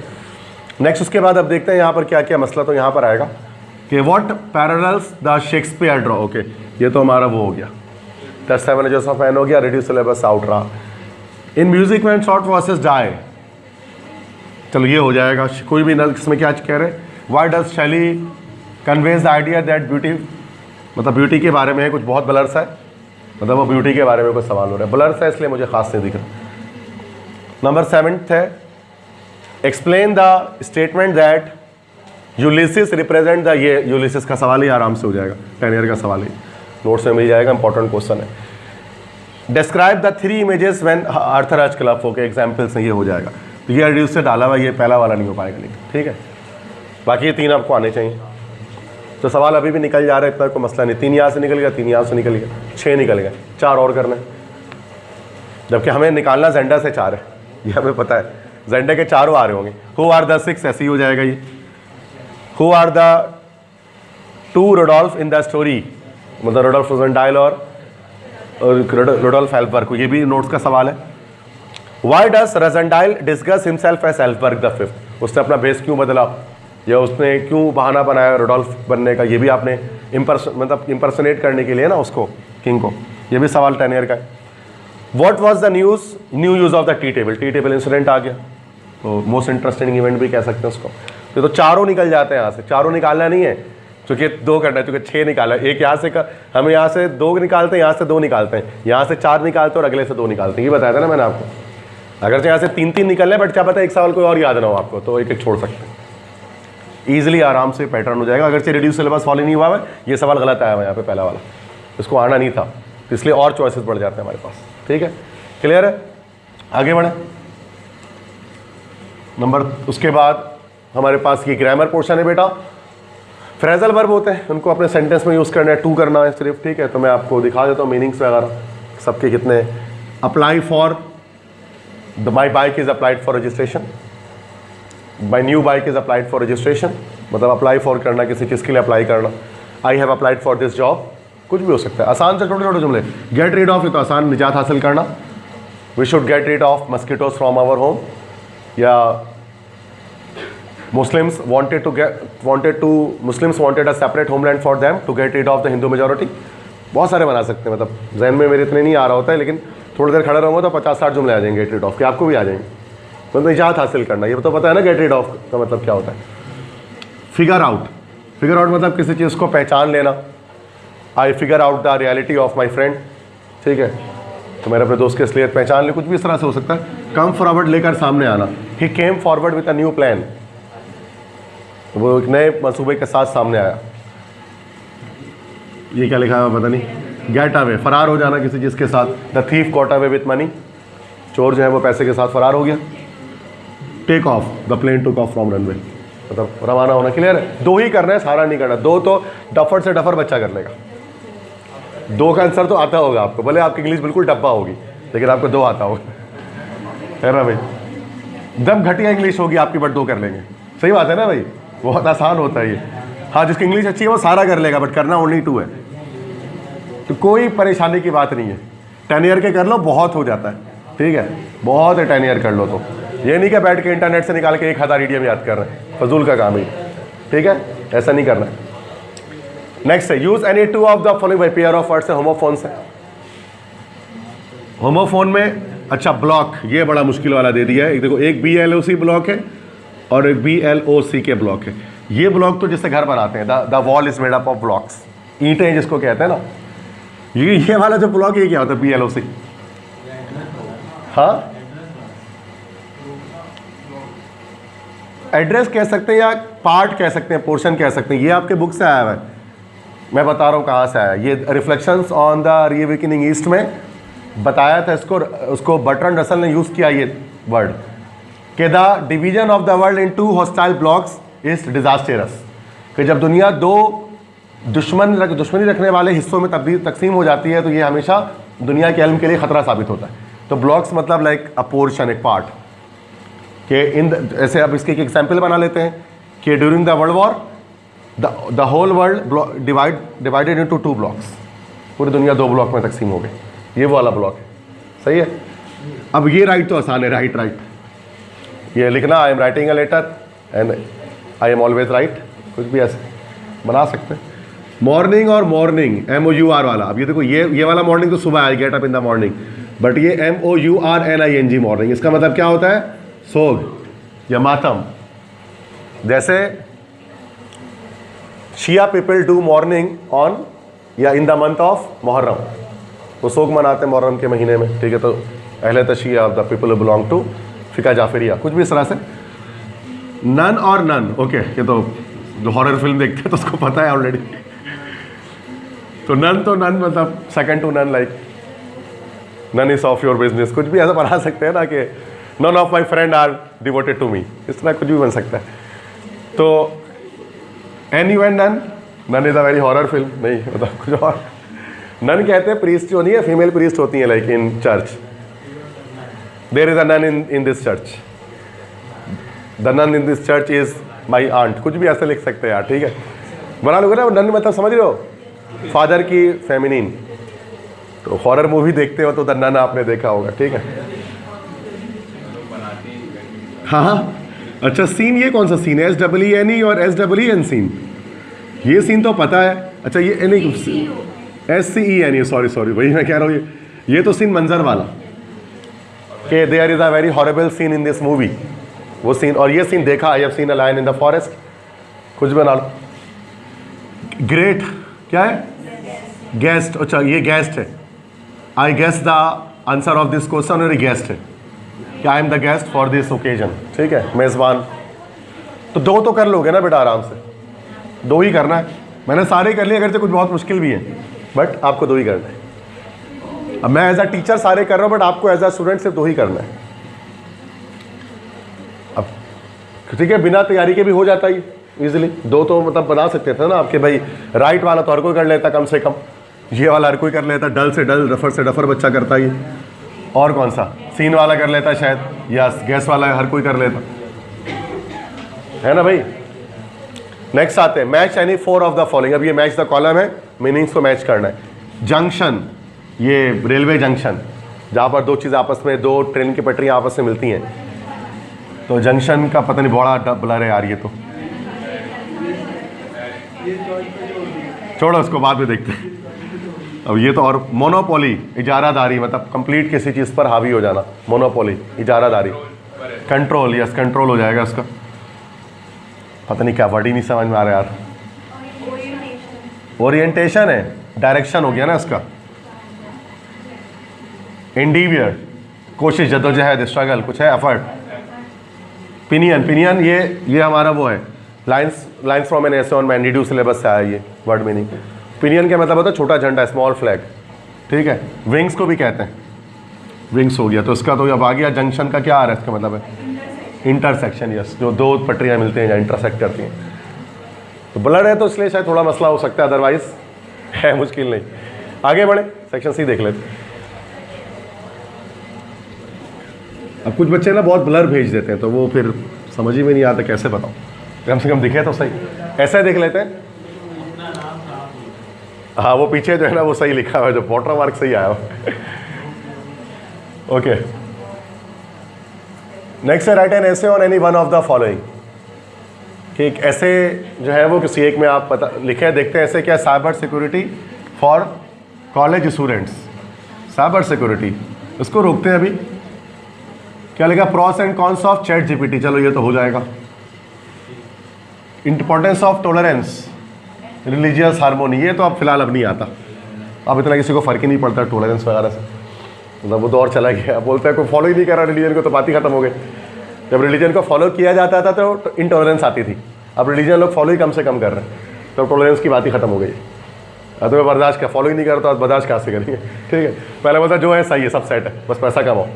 S1: नेक्स्ट उसके बाद अब देखते हैं यहाँ पर क्या क्या मसला, तो यहाँ पर आएगा कि what parallels the Shakespeare draw. Okay, ये तो हमारा वो हो गया, द 7 एजेस ऑफ मैन हो गया, रिड्यूस सिलेबस आउट रहा। In music when short voices die, चलो ये हो जाएगा। कोई भी नल इसमें क्या कह रहे, व्हाई डज शैली conveys the idea that beauty, मतलब ब्यूटी के बारे में है कुछ बहुत ब्लर्स है, मतलब वो ब्यूटी के बारे में कुछ सवाल हो रहा है, ब्लर्स है इसलिए मुझे खास नहीं दिख रहा। नंबर 7 है, explain the statement that Ulysses represent the, ये यूलिसिस का सवाल ही आराम से हो जाएगा, 10 ईयर का सवाल ही नोट्स में मिल जाएगा, इंपॉर्टेंट क्वेश्चन है। Describe the 3 images when Arthur H club, okay examples ये हो जाएगा। तो ये रिड्यूस से डाला हुआ, ये पहला वाला नहीं हो पाएगा लेकिन, ठीक है। बाकी ये 3 आपको आने चाहिए। तो सवाल अभी भी निकल जा रहा है, इतना कोई मसला नहीं, 3 यहाँ से निकल गया, 3 यहाँ से निकल गया, 6 निकल गए, 4 और करना है, जबकि हमें निकालना जेंडा से 4 है, ये हमें पता है, जेंडा के 4 आ रहे होंगे। हु आर द 6, ऐसे ही हो जाएगा ये। Who are the 2 Rodolphe in the story, मतलब रोडोल्फ रोजेनडाइल और रोडोल्फ एल्फबर्ग, ये भी नोट्स का सवाल है। Why does Rassendyll discuss himself as Elphberg the 5th, उसने अपना बेस क्यों बदला या उसने क्यों बहाना बनाया रोडोल्फ बनने का, ये भी आपने मतलब इम्पर्सनेट करने के लिए ना उसको, किंग को, ये भी सवाल 10 ईयर का है। What was the new use of the tea table incident आ गया, तो मोस्ट इंटरेस्टिंग इवेंट भी कह सकते हैं उसको। तो 4 निकल जाते हैं यहाँ से, 4 निकालना नहीं है क्योंकि 2 करना है, क्योंकि 6 निकाला, एक यहाँ से हम यहाँ से 2 निकालते हैं, यहाँ से 2 निकालते हैं, यहाँ से 4 निकालते हैं और अगले से 2 निकालते हैं, ये बताया था ना मैंने आपको। अगर से यहाँ से 3-3 निकल रहे, बट क्या पता एक सवाल कोई और याद ना हो आपको, तो एक छोड़ सकते हैं, ईजिली आराम से पैटर्न हो जाएगा। अगर से रिड्यूस सिलेबस फॉलो नहीं हुआ है, ये सवाल गलत आया हुआ है यहाँ पे पहला वाला, इसको आना नहीं था, तो इसलिए और चॉइसेस बढ़ जाते हैं हमारे पास। ठीक है, क्लियर है, आगे बढ़े। नंबर उसके बाद हमारे पास ये ग्रामर पोर्शन है बेटा, फ्रेजल वर्ब होते हैं, उनको अपने सेंटेंस में यूज़ करना है, टू करना है सिर्फ, ठीक है। तो मैं आपको दिखा देता हूँ मीनिंग्स वगैरह सबके कितने। Apply for, my bike is applied for registration, my new bike is applied for registration, मतलब अप्लाई फॉर करना, किसी चीज़ के लिए अप्लाई करना। I have applied for this job, कुछ भी हो सकता है। आसान से छोटे छोटे जुमले। गेट रीड ऑफ, ये तो आसान, निजात हासिल करना। We should get rid of mosquitoes from our home, या Muslims Muslims wanted a separate homeland for them to get rid of the Hindu majority. बहुत सारे बना सकते हैं, मतलब जहन में मेरे इतने नहीं आ रहा होता है, लेकिन थोड़ी देर खड़ा रहूँगा तो 50-60 जुमले आ जाएंगे गेट रीड ऑफ के, आपको भी आ जाएंगे। मतलब निजात हासिल करना, ये तो पता है ना गेट रीड ऑफ का मतलब क्या होता है। फिगर आउट, फिगर आउट मतलब किसी चीज़ को पहचान लेना। I figure out the reality of my friend, ठीक है, तो मेरे अपने दोस्त की असलियत पहचान ले, कुछ भी इस तरह से हो सकता है। कम फॉरवर्ड, लेकर सामने आना। He came forward with a new plan, वो एक नए मंसूबे के साथ सामने आया। ये क्या लिखा है पता नहीं। गेट अवे, फरार हो जाना किसी चीज़ के साथ। The thief got away with money, चोर जो है वो पैसे के साथ फरार हो गया। Take off, the plane took off from runway, मतलब रवाना होना। क्लियर है? दो ही करना है, सारा नहीं करना। दो तो डफर से डफर बच्चा कर लेगा, दो का आंसर तो आता होगा आपको, भले आपकी इंग्लिश बिल्कुल डब्बा होगी, लेकिन आपको दो आता होगा, है ना भाई। दम घटिया इंग्लिश होगी आपकी, बट दो कर लेंगे। सही बात है ना भाई, बहुत आसान होता है ये। हाँ, जिसकी इंग्लिश अच्छी है वो सारा कर लेगा, बट करना ओनली 2 है, तो कोई परेशानी की बात नहीं है। 10 ईयर के कर लो, बहुत हो जाता है, ठीक है, बहुत है 10 ईयर कर लो तो। ये नहीं कि बैठ के इंटरनेट से निकाल के 1000 इडियम याद कर रहे हैं, फजूल का काम ही, ठीक है, ऐसा नहीं करना है। नेक्स्ट है, use any 2 of the following bye pair of words है। होमोफोन्स है। होमोफोन में अच्छा ब्लॉक, ये बड़ा मुश्किल वाला दे दिया है। एक देखो, एक BLOC ब्लॉक है और एक BLOC के ब्लॉक है। ये ब्लॉक तो जिससे घर बनाते हैं, the wall is made up of blocks, ईंटें जिसको कहते हैं ना। ये वाला जो ब्लॉक, ये क्या होता है BLOC? हाँ, एड्रेस कह सकते हैं या पार्ट कह सकते हैं, पोर्शन कह सकते हैं। ये आपके बुक से आया हुआ है, मैं बता रहा हूँ कहाँ से आया। ये reflections on the reawakening east में बताया था इसको, उसको बर्ट्रैंड रसल ने यूज़ किया ये वर्ड कि the division of the world in 2 hostile blocks is disastrous, कि जब दुनिया 2 दुश्मनी रखने वाले हिस्सों में तकसीम हो जाती है तो ये हमेशा दुनिया के इल्म के लिए ख़तरा साबित होता है। तो ब्लॉक्स मतलब लाइक अ पोर्शन, एक पार्ट कि ऐसे अब इसके एक एग्जाम्पल बना लेते हैं कि during the world war the whole world divided into 2 blocks, पूरी दुनिया 2 ब्लॉक में तकसीम हो गई। ये वो वाला ब्लॉक है, सही है। अब ये राइट तो आसान है, राइट ये लिखना, I am writing a letter and I am always right, कुछ भी ऐसे बना सकते हैं। मॉर्निंग और मॉर्निंग MOUR वाला, अब ये देखो, ये वाला मॉर्निंग तो सुबह, I get up in the morning, but ये MOURNING मॉर्निंग, इसका मतलब क्या होता है? सोग या मातम। जैसे शिया पीपल डू मॉर्निंग ऑन या in the month of Muharram, वो सोग मनाते हैं मुहर्रम के महीने में, ठीक है। तो अहले तशिया of the people who belong to फिका जाफरिया, कुछ भी इस तरह से। नन और नन, ओके, ये तो जो हॉरर फिल्म देखते हैं तो उसको पता है ऑलरेडी। तो नन मतलब second to none, like none is of your business, कुछ भी ऐसा बना सकते हैं ना कि none of my friend are devoted to me, इस तरह कुछ भी बन सकता है। तो any one nun is a very horror film, नहीं मतलब कुछ और। नन कहते हैं प्रीस्ट जो नहीं है, फीमेल प्रीस्ट होती है, like in church there is a nun in this church, the nun in this church is my aunt, कुछ भी ऐसे लिख सकते हैं यार, ठीक है, बना लोगे ना। नन मतलब समझ रहे हो, फादर की फेमिनिन। तो हॉरर मूवी देखते हो तो द नन आपने देखा होगा, ठीक है। हाँ, अच्छा सीन, ये कौन सा सीन है? SEEN और SEEN सीन, ये सीन तो पता है। अच्छा ये नहीं, SCEN, सॉरी वही मैं कह रहा हूँ, ये तो सीन मंजर वाला कि there is a very horrible scene in this movie, वो सीन। और ये सीन देखा, I have seen a lion in the forest, कुछ बना लो। ग्रेट क्या है? गेस्ट, अच्छा ये गेस्ट है। I guess the answer of this question, और गेस्ट है कि I am the guest for this occasion, ठीक है, मेज़बान। तो 2 तो कर लोगे ना बेटा आराम से, 2 ही करना है। मैंने सारे कर लिए, अगर से कुछ बहुत मुश्किल भी है, बट आपको 2 ही करना है। अब मैं एज अ टीचर सारे कर रहा हूँ, बट आपको एज अ स्टूडेंट सिर्फ 2 ही करना है। अब ठीक है, बिना तैयारी के भी हो जाता है, इजीली। दो तो मतलब बना सकते थे ना आपके भाई, राइट वाला तो हर कोई कर लेता कम से कम, ये वाला हर कोई कर लेता, डल से डल, रफर से डफर बच्चा करता ही। और कौन सा, सीन वाला कर लेता शायद, या गैस वाला हर कोई कर लेता, है ना भाई। नेक्स्ट आते हैं, match any 4 of the following. अब ये मैच द कॉलम है, मीनिंग्स को मैच करना है। जंक्शन, ये रेलवे जंक्शन जहाँ पर दो चीज़ आपस में, दो ट्रेन की पटरियाँ आपस में मिलती हैं, तो जंक्शन का पता नहीं बड़ा ब्लर है यार ये तो, छोड़ो उसको बाद में देखते हैं। अब ये तो, और मोनोपोली इजारादारी, मतलब कंप्लीट किसी चीज़ पर हावी हो जाना, मोनोपोली इजारादारी। कंट्रोल, यस कंट्रोल हो जाएगा इसका, पता नहीं क्या वर्ड ही नहीं समझ में आ रहा यार। ओरिएंटेशन है, डायरेक्शन हो गया ना इसका। एंडीवियर, कोशिश, जद्दोजहद, स्ट्रगल, कुछ है, एफर्ट। पिनियन, पिनियन ये हमारा वो है, lines from an essay on mandatory syllabus से आया ये वर्ड मीनिंग। पिनियन का मतलब होता है छोटा झंडा, स्मॉल फ्लैग, ठीक है। विंग्स को भी कहते हैं, विंग्स हो गया। तो इसका तो अब आ गया, जंक्शन का क्या आ रहा है इसका मतलब है इंटरसेक्शन, यस, जो दो पटरियाँ मिलती हैं या इंटरसेक्ट करती हैं। तो ब्लड है तो इसलिए शायद थोड़ा मसला हो सकता है, अदरवाइज है मुश्किल नहीं। आगे बढ़े, सेक्शन सी देख लेते। अब कुछ बच्चे ना बहुत ब्लर भेज देते हैं, तो वो फिर समझ ही में नहीं आता कैसे बताऊँ, कम से कम दिखे तो सही। ऐसा देख लेते हैं, हाँ वो पीछे जो है ना वो सही लिखा हुआ है, जो वाटर मार्क सही आया हुआ। ओके, नेक्स्ट है, right N essay on any one of the following. कि एक ऐसे जो है वो किसी एक में आप पता लिखे, देखते हैं ऐसे क्या, cyber security for college students, cyber security, इसको रोकते हैं अभी। क्या लिखा, pros and cons of chat GPT, चलो ये तो हो जाएगा। Importance of tolerance, religious harmony, ये तो अब फिलहाल अब नहीं आता, अब इतना किसी को फर्क ही नहीं पड़ता टॉलरेंस वगैरह से, मतलब वो दौर चला गया। बोलते हैं कोई फॉलो ही नहीं कर रहा रिलीजन को, तो बात ही खत्म हो गई। जब रिलीजन को फॉलो किया जाता था तो इनटॉलरेंस आती थी, अब रिलीजन लोग फॉलो ही कम से कम कर रहे हैं, तो टॉलरेंस की बात ही खत्म हो गई। अब तो मैं बर्दाश्त का फॉलो ही नहीं करता, बर्दाश्त कहाँ से करेंगे, ठीक है। पहले बोलता जो है सही है, सब सेट है, बस पैसा कमाओ।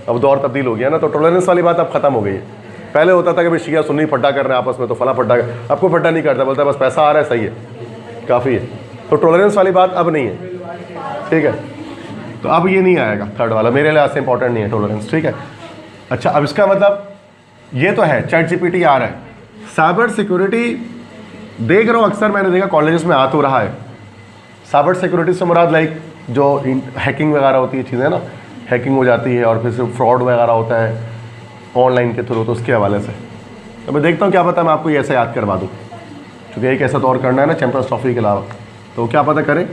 S1: अब दौर तब्दील हो गया ना, तो टॉलरेंस वाली बात अब खत्म हो गई है। पहले होता था कि भाई शिया सुन्नी फड्डा कर रहे हैं आपस में, तो फला फड्डा, अब कोई फड्डा नहीं करता, बोलता है बस पैसा आ रहा है, सही है, काफ़ी है। तो टॉलरेंस वाली बात अब नहीं है, ठीक है। तो अब ये नहीं आएगा थर्ड वाला, मेरे लिहाज से इंपॉर्टेंट नहीं है टॉलरेंस, ठीक है। अच्छा, अब इसका मतलब ये तो है, चैट जीपीटी आ रहा है। साइबर सिक्योरिटी देख रहा हूँ अक्सर, मैंने देखा कॉलेजेस में आ तो रहा है। साइबर सिक्योरिटी से मुराद लाइक जो हैकिंग वगैरह होती है चीज़ें ना, हैकिंग हो जाती है और फिर से फ्रॉड वगैरह होता है ऑनलाइन के थ्रू, तो उसके हवाले से तो मैं देखता हूँ, क्या पता मैं आपको ये ऐसे याद करवा दूँ, क्योंकि एक ऐसा दौर करना है ना चैंपियंस ट्रॉफी के अलावा, तो क्या पता करें।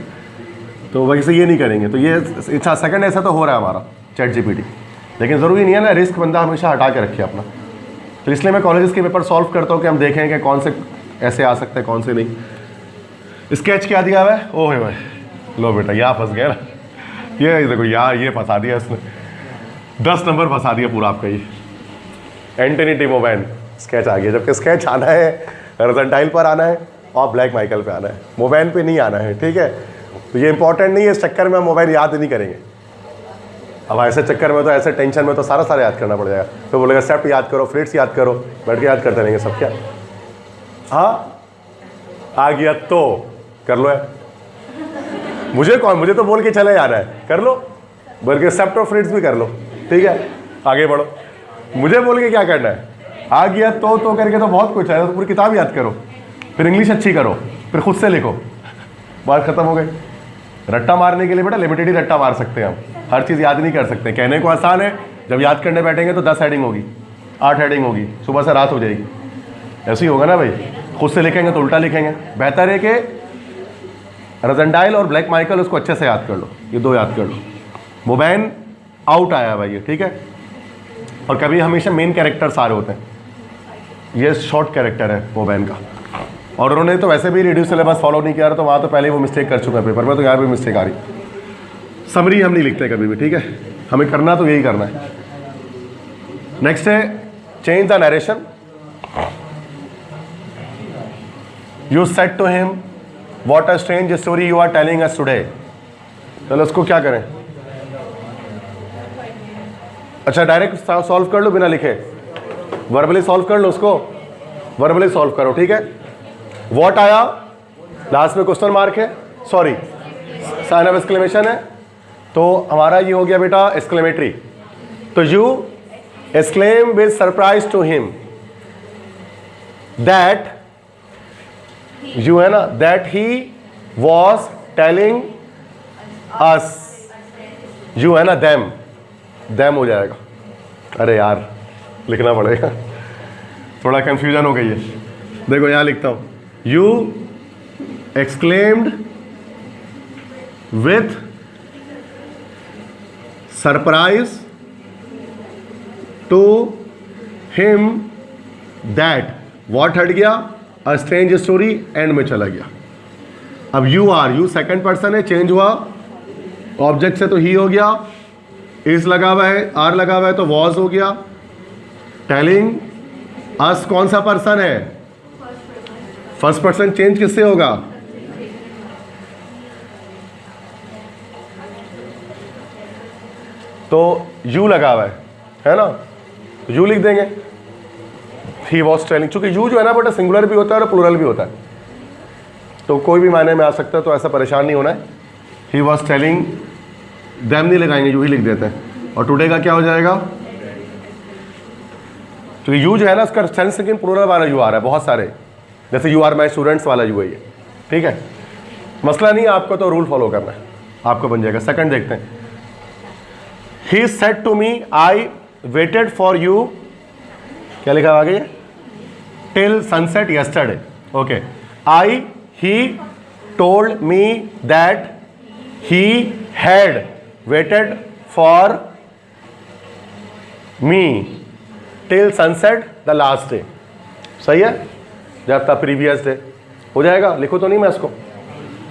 S1: तो वैसे ये नहीं करेंगे, तो ये अच्छा सेकंड ऐसा तो हो रहा है हमारा चैट जीपीटी, लेकिन ज़रूरी नहीं है ना, रिस्क बंदा हमेशा हटा के रखे अपना। तो इसलिए मैं कॉलेजेस के पेपर सॉल्व करता हूँ कि हम देखें कि कौन से ऐसे आ सकते हैं, कौन से नहीं। स्केच क्या दिया हुआ है, ओह भाई लो बेटा यहाँ फंस गया ना, ये देखो यार ये फंसा दिया इसने, 10 नंबर फंसा दिया पूरा आपका। ये एंटनी टिमोमैन स्केच आ गया, जबकि स्केच आना है रजनटाइल पर आना है और ब्लैक माइकल पे आना है, मोबाइल पे नहीं आना है, ठीक है। तो ये इंपॉर्टेंट नहीं है, इस चक्कर में हम मोबाइल याद नहीं करेंगे। अब ऐसे चक्कर में तो, ऐसे टेंशन में तो सारा याद करना पड़ जाएगा। तो बोलेगा सेप्ट याद करो, फ्लिट्स याद करो, बैठ के याद करते रहेंगे सब। क्या हाँ आ गया तो कर लो है, मुझे कौन, मुझे तो बोल के चले जा रहा है, कर लो, बल्कि सेप्ट और फ्लिट्स भी कर लो, ठीक है। आगे बढ़ो, मुझे बोल के क्या करना है, आ गया तो करके तो बहुत कुछ है, तो पूरी किताब याद करो, फिर इंग्लिश अच्छी करो, फिर खुद से लिखो, बात खत्म हो गई। रट्टा मारने के लिए बेटा लिमिटेड ही रट्टा मार सकते हैं हम, हर चीज़ याद नहीं कर सकते। कहने को आसान है, जब याद करने बैठेंगे तो 10 हेडिंग होगी, 8 हेडिंग होगी, सुबह से रात हो जाएगी। ऐसे ही होगा ना भाई, खुद से लिखेंगे तो उल्टा लिखेंगे। बेहतर है कि रजनडाइल और ब्लैक माइकल उसको अच्छे से याद कर लो, ये 2 याद कर लो। मोबैन आउट आया भाई ये, ठीक है। और कभी हमेशा मेन कैरेक्टर सारे होते हैं, ये शॉर्ट कैरेक्टर है मोबैन का। और उन्होंने तो वैसे भी रिड्यूस सिलेबस फॉलो नहीं किया, तो वहाँ तो पहले वो मिस्टेक कर चुका है पेपर में, तो यहाँ भी मिस्टेक आ रही। समरी हम नहीं लिखते कभी भी, ठीक है, हमें करना तो यही करना है। नेक्स्ट है change the narration. You said to him what a strange story you are telling us today. चलो उसको क्या करें, अच्छा डायरेक्ट सॉल्व कर लो बिना लिखे, वर्बली सॉल्व कर लो उसको, वर्बली सॉल्व करो, ठीक है। वॉट आया, लास्ट में क्वेश्चन मार्क है, सॉरी साइन ऑफ एक्सक्लेमेशन है, तो हमारा ये हो गया बेटा एक्सक्लेमेटरी। तो you exclaim with surprise to him that, you है ना, that he was telling us, you है ना, देम हो जाएगा। अरे यार लिखना पड़ेगा, थोड़ा कंफ्यूजन हो गई है। देखो यहां लिखता हूं, you exclaimed with surprise to him that, what हट गया, अ स्ट्रेंज स्टोरी, एंड में चला गया। अब you are, you second person है, चेंज हुआ ऑब्जेक्ट से तो ही हो गया, इस लगा हुआ है, आर लगा हुआ है तो वॉज हो गया। टेलिंग अस कौन सा पर्सन है, फर्स्ट पर्सन, चेंज किससे होगा, तो यू लगा हुआ है ना, तो यू लिख देंगे। ही वॉज टेलिंग, चूंकि यू जो है ना बेटा सिंगुलर भी होता है और प्लूरल भी होता है, तो कोई भी मायने में आ सकता है, तो ऐसा परेशान नहीं होना है। ही वॉज टेलिंग, देम नहीं लगाएंगे, यू ही लिख देते हैं। और टुडे का क्या हो जाएगा, तो यू जो है ना इसका सेंस लेकिन प्लूरल वाला यू आ रहा है, बहुत सारे, जैसे यू आर माई स्टूडेंट्स वाला यू है ये, ठीक है, मसला नहीं है, आपको तो रूल फॉलो करना है, आपको बन जाएगा। सेकंड देखते हैं, he said to me I waited for you, क्या लिखा आगे, till sunset yesterday, okay. I, he told me that he had waited for me till sunset the last day, सही है, जब तक प्रीवियस डे हो जाएगा। लिखो तो नहीं मैं इसको,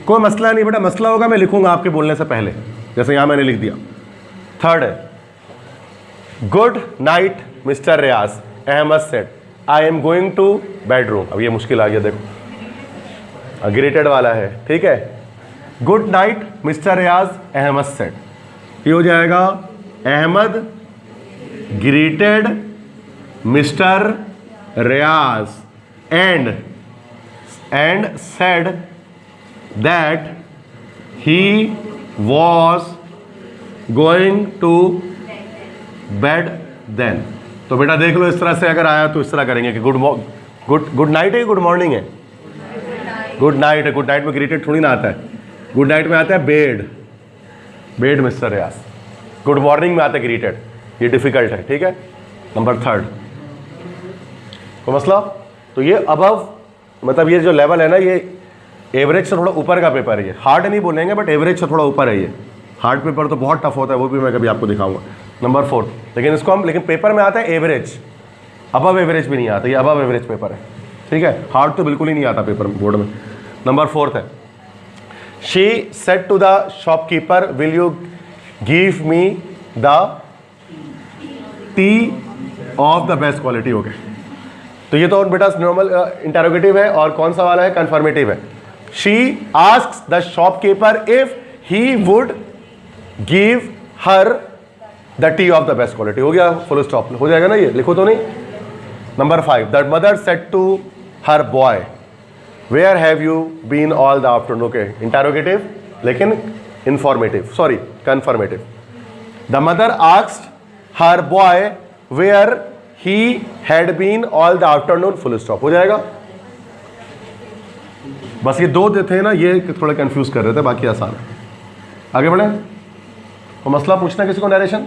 S1: कोई मसला नहीं बेटा, मसला होगा मैं लिखूंगा आपके बोलने से पहले, जैसे यहां मैंने लिख दिया। थर्ड है, good night mister Riaz, Ahmed said I am going to bedroom. अब ये मुश्किल आ गया, देखो ग्रेटेड वाला है, ठीक है। Good night mister Riaz, Ahmed said, ये हो जाएगा Ahmed greeted mister Riaz and said that he was going to bed then. तो बेटा देख लो, इस तरह से अगर आया तो इस तरह करेंगे कि गुड नाइट है, गुड मॉर्निंग है, गुड नाइट है। गुड नाइट में ग्रीटेड थोड़ी ना आता है, गुड नाइट में आता है बेड मिस्टर रियाज, गुड मॉर्निंग में आता है ग्रीटेड, ये डिफिकल्ट है, ठीक है। नंबर थर्ड, तो मसला, तो ये अबव, मतलब ये जो लेवल है ना, ये एवरेज से थोड़ा ऊपर का पेपर है, ये हार्ड नहीं बोलेंगे बट एवरेज से थोड़ा ऊपर है। ये हार्ड पेपर तो बहुत टफ होता है, वो भी मैं कभी आपको दिखाऊंगा। नंबर फोर्थ, लेकिन इसको हम, लेकिन पेपर में आता है एवरेज, अबव एवरेज भी नहीं आता, ये अबव एवरेज पेपर है, ठीक है। हार्ड तो बिल्कुल ही नहीं आता पेपर में, बोर्ड में। नंबर फोर्थ है, she said to the shopkeeper will you give me the tea of the best quality, हो गया। तो ये तो बेटा नॉर्मल इंटरोगेटिव है, और कौन सा वाला है, कन्फर्मेटिव है। She asks the shopkeeper if he would give her the tea of the best quality, हो गया, फुल स्टॉप हो जाएगा ना, ये लिखो तो नहीं। Number 5, the mother said to her boy where have you been all the afternoon, okay, interrogative लेकिन informative, sorry confirmative. The mother asked her boy where he had been all the afternoon, full stop हो जाएगा। बस ये दो थे ना, ये थोड़े कंफ्यूज कर रहे थे, बाकी आसान है। आगे बढ़े, और मसला पूछना किसी को नरेशन,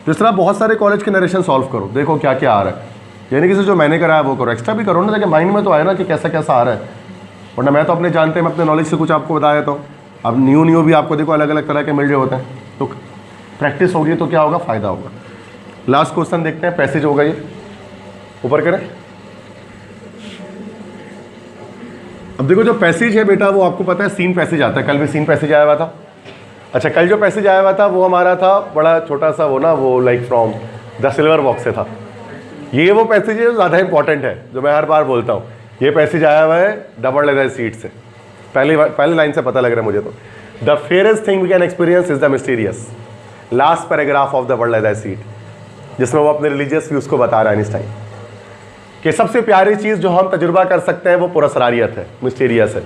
S1: जिस तरह बहुत सारे कॉलेज के नरेशन सॉल्व करो, देखो क्या क्या आ रहा है, यानी कि जो मैंने कराया वो करो, एक्स्ट्रा भी करो ना, ताकि माइंड में तो आए ना कि कैसा कैसा आ रहा है, वरना मैं तो अपने जानते हैं, मैं अपने नॉलेज से कुछ आपको बता देता हूँ। अब न्यू भी आपको देखो अलग अलग तरह के मिल रहे होते हैं, तो प्रैक्टिस होगी तो क्या होगा, फ़ायदा होगा। लास्ट क्वेश्चन देखते हैं, पैसेज होगा ये, ऊपर करें। अब देखो जो पैसेज है बेटा, वो आपको पता है सीन पैसेज आता है, कल भी सीन पैसेज आया हुआ था। अच्छा, कल जो पैसेज आया हुआ था वो हमारा था बड़ा छोटा सा, वो ना, वो like from the silver box से था। ये वो पैसेज है जो ज़्यादा इंपॉर्टेंट है, जो मैं हर बार बोलता हूँ। ये पैसेज आया हुआ है डबल लेदर सीट से, पहली लाइन से पता लग रहा है मुझे तो। The fairest thing we can experience is the mysterious, last paragraph of the world leather seat, जिसमें वो अपने रिलीजियस व्यूज़ को बता रहा है आइंस्टाइन। कि सबसे प्यारी चीज़ जो हम तजुर्बा कर सकते हैं वो पुरस्कारियत है, मिस्टीरियस है।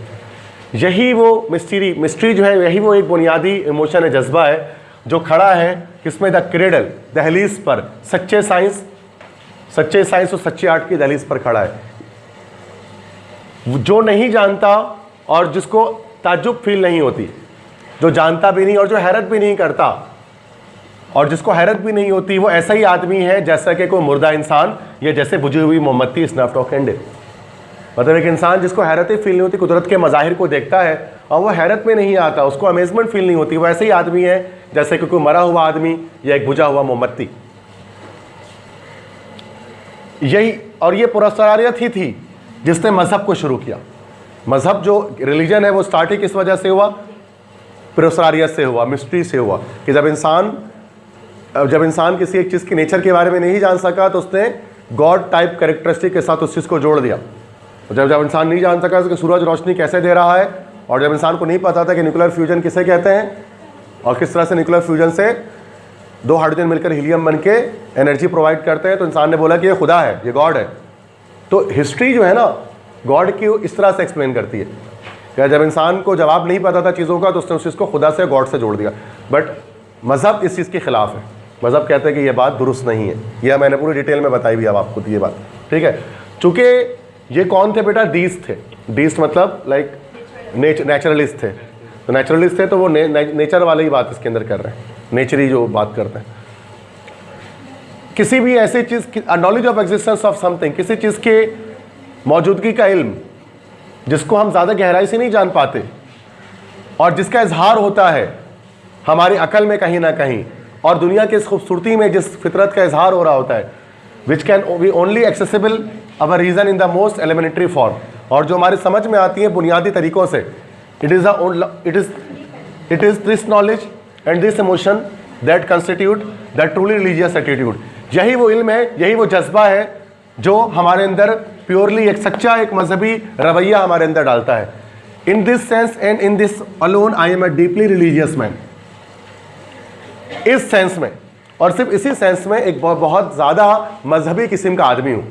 S1: यही वो मिस्ट्री जो है, यही वो एक बुनियादी इमोशन है, जज्बा है जो खड़ा है किसमें, द क्रेडल, दहलीज पर, सच्चे साइंस और सच्चे आर्ट की दहलीज पर खड़ा है। जो नहीं जानता और जिसको ताज्जुब फील नहीं होती, जो जानता भी नहीं और जो हैरत भी नहीं करता और जिसको हैरत भी नहीं होती, वो ऐसा ही आदमी है जैसा कि कोई मुर्दा इंसान या जैसे बुझी हुई मोमबत्ती, स्नफ्ड ऑफ कैंडल। मतलब एक इंसान जिसको हैरत ही फील नहीं होती, कुदरत के मज़ाहिर को देखता है और वो हैरत में नहीं आता, उसको अमेजमेंट फील नहीं होती, वो ऐसे ही आदमी है जैसे कि कोई मरा हुआ आदमी या एक बुझा हुआ मोमबत्ती। यही, और ये पुरस्कारियत ही थी जिसने मज़हब को शुरू किया। मज़हब जो रिलीजन है वो स्टार्ट ही किस वजह से हुआ, पुरस्कारियत से हुआ, मिस्ट्री से हुआ। कि जब इंसान किसी एक चीज़ की नेचर के बारे में नहीं जान सका तो उसने गॉड टाइप कैरेक्टरिस्टिक के साथ उस चीज़ को जोड़ दिया। जब इंसान नहीं जान सका कि सूरज रोशनी कैसे दे रहा है, और जब इंसान को नहीं पता था कि न्यूक्लियर फ्यूजन किसे कहते हैं और किस तरह से न्यूक्लियर फ्यूजन से 2 हाइड्रोजन मिलकर हीलियम बन के एनर्जी प्रोवाइड करते हैं, तो इंसान ने बोला कि ये खुदा है, ये गॉड है। तो हिस्ट्री जो है ना, गॉड की इस तरह से एक्सप्लेन करती है कि जब इंसान को जवाब नहीं पता था चीज़ों का तो उसने उस चीज़ को खुदा से, गॉड से जोड़ दिया। बट मज़हब इस चीज़ के खिलाफ है। मज़हब कहते हैं कि ये बात दुरुस्त नहीं है। यह मैंने पूरी डिटेल में बताई भी अब आपको ये बात, ठीक है। चूँकि ये कौन थे बेटा, डीस्ट थे। डीस्ट मतलब लाइक नेचुरलिस्ट थे। तो नेचुरलिस्ट थे तो वो नेचर वाली ही बात इसके अंदर कर रहे हैं, नेचरी जो बात करते हैं। किसी भी ऐसी चीज़, knowledge of existence of something, किसी चीज़ के मौजूदगी का इल्म जिसको हम ज़्यादा गहराई से नहीं जान पाते और जिसका इजहार होता है हमारी अकल में कहीं ना कहीं, और दुनिया की इस खूबसूरती में जिस फितरत का इजहार हो रहा होता है, which can be only accessible our reason in the most elementary form, और जो हमारी समझ में आती है बुनियादी तरीक़ों से। It is this knowledge and this emotion that constitute the truly religious attitude. यही वो इल्म है, यही वो जज्बा है जो हमारे अंदर प्योरली एक सच्चा, एक मजहबी रवैया हमारे अंदर डालता है। In this sense and in this alone I am a deeply religious man. इस सेंस में और सिर्फ इसी सेंस में एक बहुत ज़्यादा मजहबी किस्म का आदमी हूँ,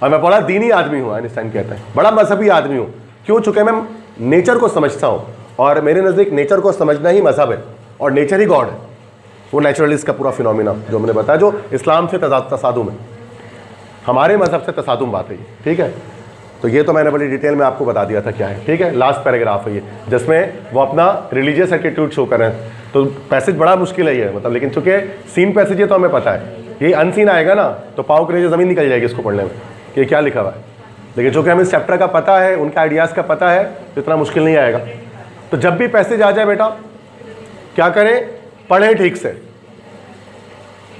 S1: और मैं बड़ा दीनी आदमी हूँ। आइंस्टाइन कहते हैं बड़ा मजहबी आदमी हूँ। क्यों? चूँकि मैं नेचर को समझता हूँ, और मेरे नज़दीक नेचर को समझना ही मजहब है, और नेचर ही गॉड है। वो नेचुरलिस्ट का पूरा फिनोमिना जो मैंने बताया, जो इस्लाम से तसादुम है, हमारे मजहब से तसादुम बात है ये, ठीक है। तो ये तो मैंने बड़ी डिटेल में आपको बता दिया था क्या है, ठीक है। लास्ट पैराग्राफ है ये, जिसमें वो अपना रिलीजियस एटीट्यूड शो कर रहे हैं। तो पैसेज बड़ा मुश्किल है ये, मतलब, लेकिन चूँकि सीन पैसेज है तो हमें पता है, ये अनसीन आएगा ना तो पाँव के नीचे ज़मीन निकल जाएगी इसको पढ़ने में कि क्या लिखा हुआ है। लेकिन चूँकि हमें इस चैप्टर का पता है, उनके आइडियाज़ का पता है, तो इतना मुश्किल नहीं आएगा। तो जब भी पैसेज आ जाए बेटा क्या करें, पढ़ें ठीक से।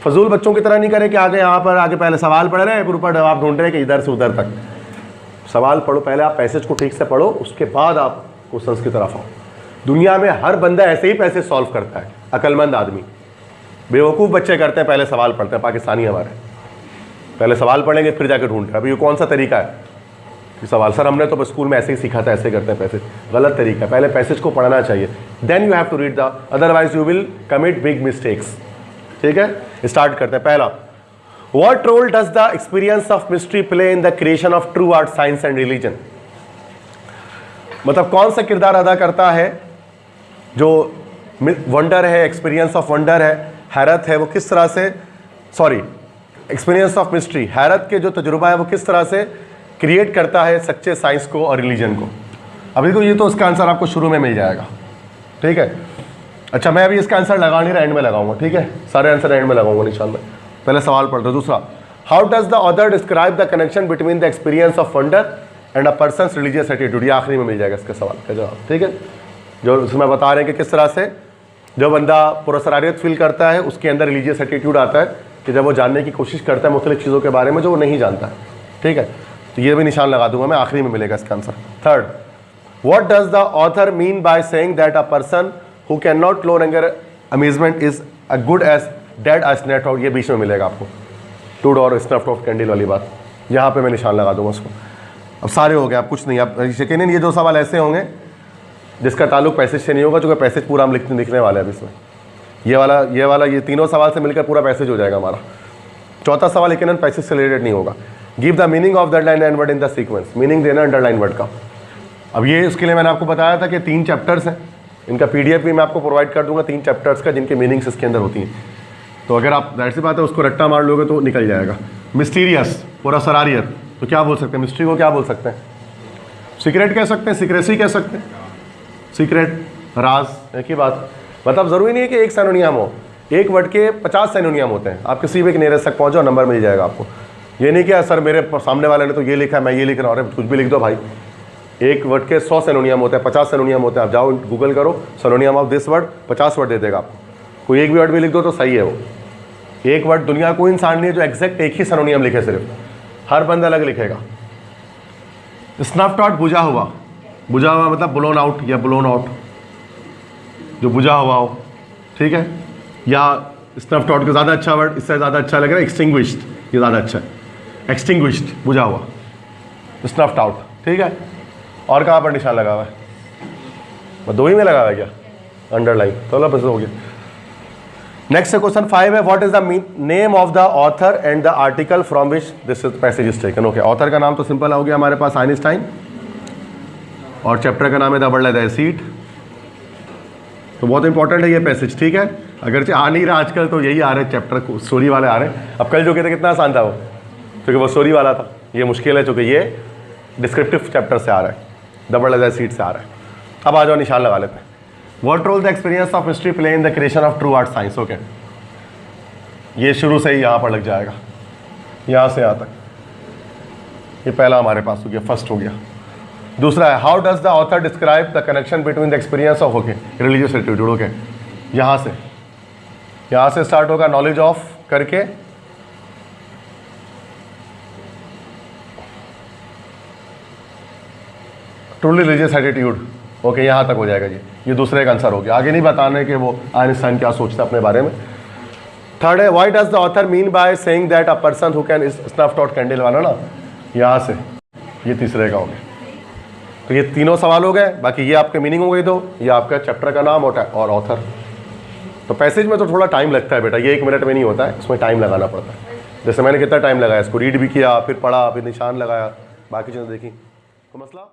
S1: फजूल बच्चों की तरह नहीं करें कि आगे यहाँ पर आगे पहले सवाल पढ़ रहे हैं, फिर ऊपर जवाब ढूंढ रहे हैं कि इधर से उधर तक। सवाल पढ़ो, पहले आप पैसेज को ठीक से पढ़ो, उसके बाद आप क्वेश्चंस की तरफ आओ। दुनिया में हर बंदा ऐसे ही पैसेज सॉल्व करता है, अक्लमंद आदमी। बेवकूफ़ बच्चे करते हैं, पहले सवाल पढ़ते हैं, पाकिस्तानी हमारे पहले सवाल पढ़ेंगे फिर जाकर ढूंढते हैं। अभी ये कौन सा तरीका है कि सवाल, सर हमने तो स्कूल में ऐसे ही सीखा था, ऐसे करते हैं पैसेज। गलत तरीका है, पहले पैसेज को पढ़ना चाहिए, then you have to read the, otherwise you will commit big mistakes, ठीक है। स्टार्ट करते हैं। पहला, what role does the experience of mystery play in the creation of true art, science and religion. मतलब कौन सा किरदार अदा करता है जो वंडर है, एक्सपीरियंस ऑफ वंडर है, हैरत है, वो किस तरह से, एक्सपीरियंस ऑफ मिस्ट्री, हैरत के जो तजुर्बा है वो किस तरह से क्रिएट करता है सच्चे साइंस को और रिलीजन को। अभी तो ये तो उसका आंसर आपको शुरू में मिल जाएगा, ठीक है। अच्छा, मैं अभी इसका आंसर लगा नहीं रहा, एंड में लगाऊंगा, ठीक है। सारे आंसर एंड में लगाऊंगा निशान में, पहले सवाल पढ़ दो। दूसरा, how does the author describe the connection between the experience of wonder and a persons religious attitude. ये आखिरी में मिल जाएगा इसके सवाल का जवाब, ठीक है। जो उसमें बता रहे हैं कि किस तरह से जो बंदा पुरस्कारियत फील करता है उसके अंदर रिलीजियस एटीट्यूड आता है, कि जब वो जानने की कोशिश करता है मुख्तलिफ चीज़ों के बारे में जो वो नहीं जानता है, ठीक है। तो ये भी निशान लगा दूंगा मैं, आखिरी में मिलेगा इसका answer. Third, what does the author mean by saying that a person who can not no longer amazement is a good as dead as snapped out. ये बीच में मिलेगा आपको, टूड और स्नफ्ड ऑफ कैंडल वाली बात, यहाँ पे मैं निशान लगा दूंगा उसको। अब सारे हो गए, अब कुछ नहीं। अब यकीनन ये 2 सवाल ऐसे होंगे जिसका ताल्लुक पैसेज से नहीं होगा, जो कि पैसेज पूरा हम लिखने वाले हैं अब इसमें। ये तीनों सवाल से मिलकर पूरा पैसेज हो जाएगा हमारा। चौथा सवाल यकीनन पैसेज से रिलेटेड नहीं होगा। Give the meaning of the underline word in the sequence, meaning देना अंडरलाइन वर्ड का। अब ये इसके लिए मैंने आपको बताया था कि 3 चैप्टर्स हैं, इनका PDF भी मैं आपको प्रोवाइड कर दूंगा 3 चैप्टर्स का, जिनके मीनिंग्स इसके अंदर होती हैं। तो अगर आप जाहिर सी बात है उसको रट्टा मार लोगे तो निकल जाएगा। मिस्टीरियस, पूरा सरारियत, तो क्या बोल सकते हैं मिस्ट्री को, क्या बोल सकते हैं? सीक्रेट कह सकते हैं, सीक्रेसी कह सकते हैं, सीक्रेट, राज, एक ही बात। मतलब ज़रूरी नहीं है कि एक सिनोनियम हो, एक वर्ड के 50 सिनोनियम होते हैं। आप किसी भी एक नियरेस्ट तक पहुँचो, नंबर मिल जाएगा आपको। ये नहीं कि सर मेरे सामने वाले ने तो ये लिखा है मैं ये लिख रहा हूँ, अरे कुछ भी लिख दो भाई। एक वर्ड के 100 सिनोनियम होते हैं, 50 सिनोनियम होते हैं। आप जाओ गूगल करो synonym of this word, 50 word दे देगा आपको। कोई एक भी वर्ड भी लिख दो तो सही है वो। एक वर्ड, दुनिया कोई इंसान नहीं है जो एग्जैक्ट एक ही सिनोनियम लिखे, सिर्फ हर बंदा अलग लिखेगा। स्नफ्ड आउट, बुझा हुआ, बुझा हुआ मतलब ब्लोन आउट या ब्लोन आउट, जो बुझा हुआ हो, ठीक है। या स्नफ्ड आउट का ज़्यादा अच्छा वर्ड, इससे ज़्यादा अच्छा लग रहा है एक्सटिंग्विश्ड, ये ज़्यादा अच्छा है, एक्सटिंग्विश्ड, बुझा हुआ, स्नफ्ड आउट, ठीक है। और कहाँ पर निशान लगा हुआ है? बस 2 ही में लगा हुआ है क्या? अंडरलाइन, तो बस हो गया। नेक्स्ट क्वेश्चन 5 है, what is the name of the author and the article from which this passage is taken. Okay, author का नाम तो सिंपल हो गया हमारे पास, आइंस्टाइन, और चैप्टर का नाम है the world as a seed. तो बहुत इंपॉर्टेंट है ये पैसेज, ठीक है। अगर आ नहीं रहा आजकल तो यही आ रहे चैप्टर को, स्टोरी वाले आ रहे हैं। अब कल जो कहते कितना आसान था वो, क्योंकि वो स्टोरी वाला था। ये मुश्किल है चूँकि ये डिस्क्रिप्टिव चैप्टर से आ रहा है, the world as a seed से आ रहा है। अब आ जाओ, निशान लगा लेते हैं। What role the experience of history play in the creation of true art science? Okay, ये शुरू से ही यहाँ पर लग जाएगा, यहाँ से यहाँ तक। ये पहला हमारे पास हो गया, फर्स्ट हो गया। दूसरा है, how does the author describe the connection between the experience of, okay, religious attitude. Okay, यहाँ से स्टार्ट होगा, नॉलेज ऑफ करके ट्रूली रिलीजियस एटीट्यूड। ओके, यहाँ तक हो जाएगा जी, ये दूसरे का आंसर हो गया। आगे नहीं बताने कि वो आइंस्टाइन क्या सोचता है अपने बारे में। थर्ड है, why does the author mean by saying that a person who can snuff out candle वाला ना, यहाँ से ये तीसरे का हो गया। तो ये तीनों सवाल हो गए, बाकी ये आपके मीनिंग हो गई। तो ये आपका चैप्टर का नाम होता है और ऑथर। तो पैसेज में तो थोड़ा टाइम लगता है बेटा, ये 1 मिनट में नहीं होता है, इसमें टाइम लगाना पड़ता है। जैसे मैंने कितना टाइम लगाया, इसको रीड भी किया, फिर पढ़ा, फिर निशान लगाया, बाकी चीज़ें देखी, तो मसला